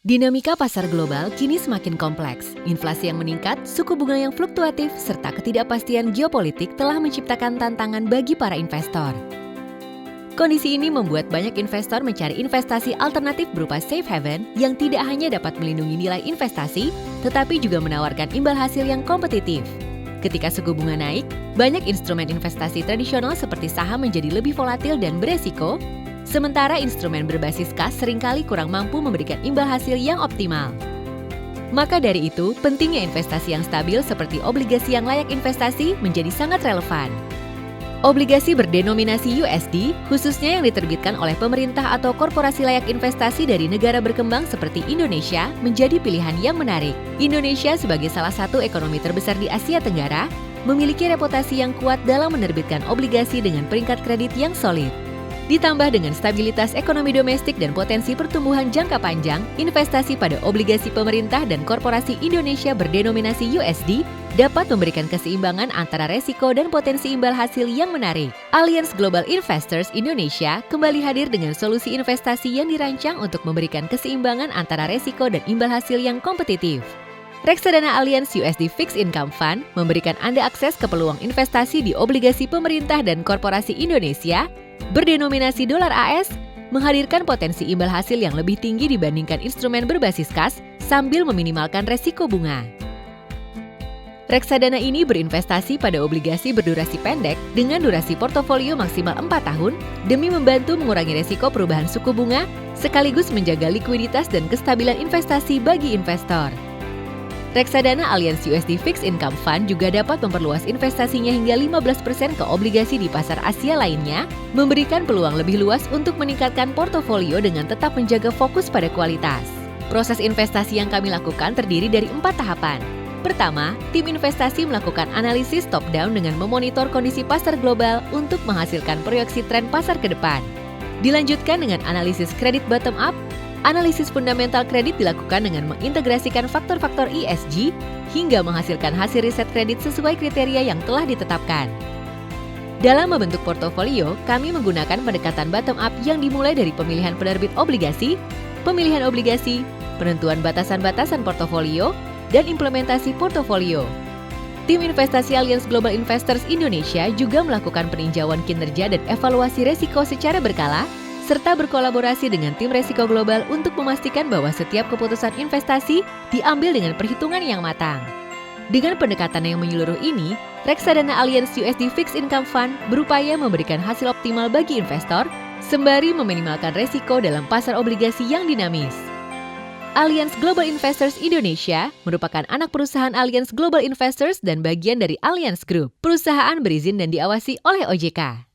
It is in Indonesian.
Dinamika pasar global kini semakin kompleks. Inflasi yang meningkat, suku bunga yang fluktuatif, serta ketidakpastian geopolitik telah menciptakan tantangan bagi para investor. Kondisi ini membuat banyak investor mencari investasi alternatif berupa safe haven yang tidak hanya dapat melindungi nilai investasi, tetapi juga menawarkan imbal hasil yang kompetitif. Ketika suku bunga naik, banyak instrumen investasi tradisional seperti saham menjadi lebih volatil dan beresiko, sementara instrumen berbasis kas seringkali kurang mampu memberikan imbal hasil yang optimal. Maka dari itu, pentingnya investasi yang stabil seperti obligasi yang layak investasi menjadi sangat relevan. Obligasi berdenominasi USD, khususnya yang diterbitkan oleh pemerintah atau korporasi layak investasi dari negara berkembang seperti Indonesia, menjadi pilihan yang menarik. Indonesia sebagai salah satu ekonomi terbesar di Asia Tenggara, memiliki reputasi yang kuat dalam menerbitkan obligasi dengan peringkat kredit yang solid. Ditambah dengan stabilitas ekonomi domestik dan potensi pertumbuhan jangka panjang, investasi pada obligasi pemerintah dan korporasi Indonesia berdenominasi USD dapat memberikan keseimbangan antara resiko dan potensi imbal hasil yang menarik. Allianz Global Investors Indonesia kembali hadir dengan solusi investasi yang dirancang untuk memberikan keseimbangan antara resiko dan imbal hasil yang kompetitif. Reksadana Allianz USD Fixed Income Fund memberikan Anda akses ke peluang investasi di obligasi pemerintah dan korporasi Indonesia berdenominasi dolar AS, menghadirkan potensi imbal hasil yang lebih tinggi dibandingkan instrumen berbasis kas sambil meminimalkan resiko bunga. Reksadana ini berinvestasi pada obligasi berdurasi pendek dengan durasi portofolio maksimal 4 tahun demi membantu mengurangi resiko perubahan suku bunga sekaligus menjaga likuiditas dan kestabilan investasi bagi investor. Reksadana Allianz USD Fixed Income Fund juga dapat memperluas investasinya hingga 15% ke obligasi di pasar Asia lainnya, memberikan peluang lebih luas untuk meningkatkan portofolio dengan tetap menjaga fokus pada kualitas. Proses investasi yang kami lakukan terdiri dari 4 tahapan. Pertama, tim investasi melakukan analisis top-down dengan memonitor kondisi pasar global untuk menghasilkan proyeksi tren pasar ke depan. Dilanjutkan dengan analisis kredit bottom-up. Analisis fundamental kredit dilakukan dengan mengintegrasikan faktor-faktor ESG hingga menghasilkan hasil riset kredit sesuai kriteria yang telah ditetapkan. Dalam membentuk portofolio, kami menggunakan pendekatan bottom-up yang dimulai dari pemilihan penerbit obligasi, pemilihan obligasi, penentuan batasan-batasan portofolio, dan implementasi portofolio. Tim investasi Allianz Global Investors Indonesia juga melakukan peninjauan kinerja dan evaluasi resiko secara berkala, serta berkolaborasi dengan tim resiko global untuk memastikan bahwa setiap keputusan investasi diambil dengan perhitungan yang matang. Dengan pendekatan yang menyeluruh ini, reksadana Allianz USD Fixed Income Fund berupaya memberikan hasil optimal bagi investor, sembari meminimalkan resiko dalam pasar obligasi yang dinamis. Allianz Global Investors Indonesia merupakan anak perusahaan Allianz Global Investors dan bagian dari Allianz Group, perusahaan berizin dan diawasi oleh OJK.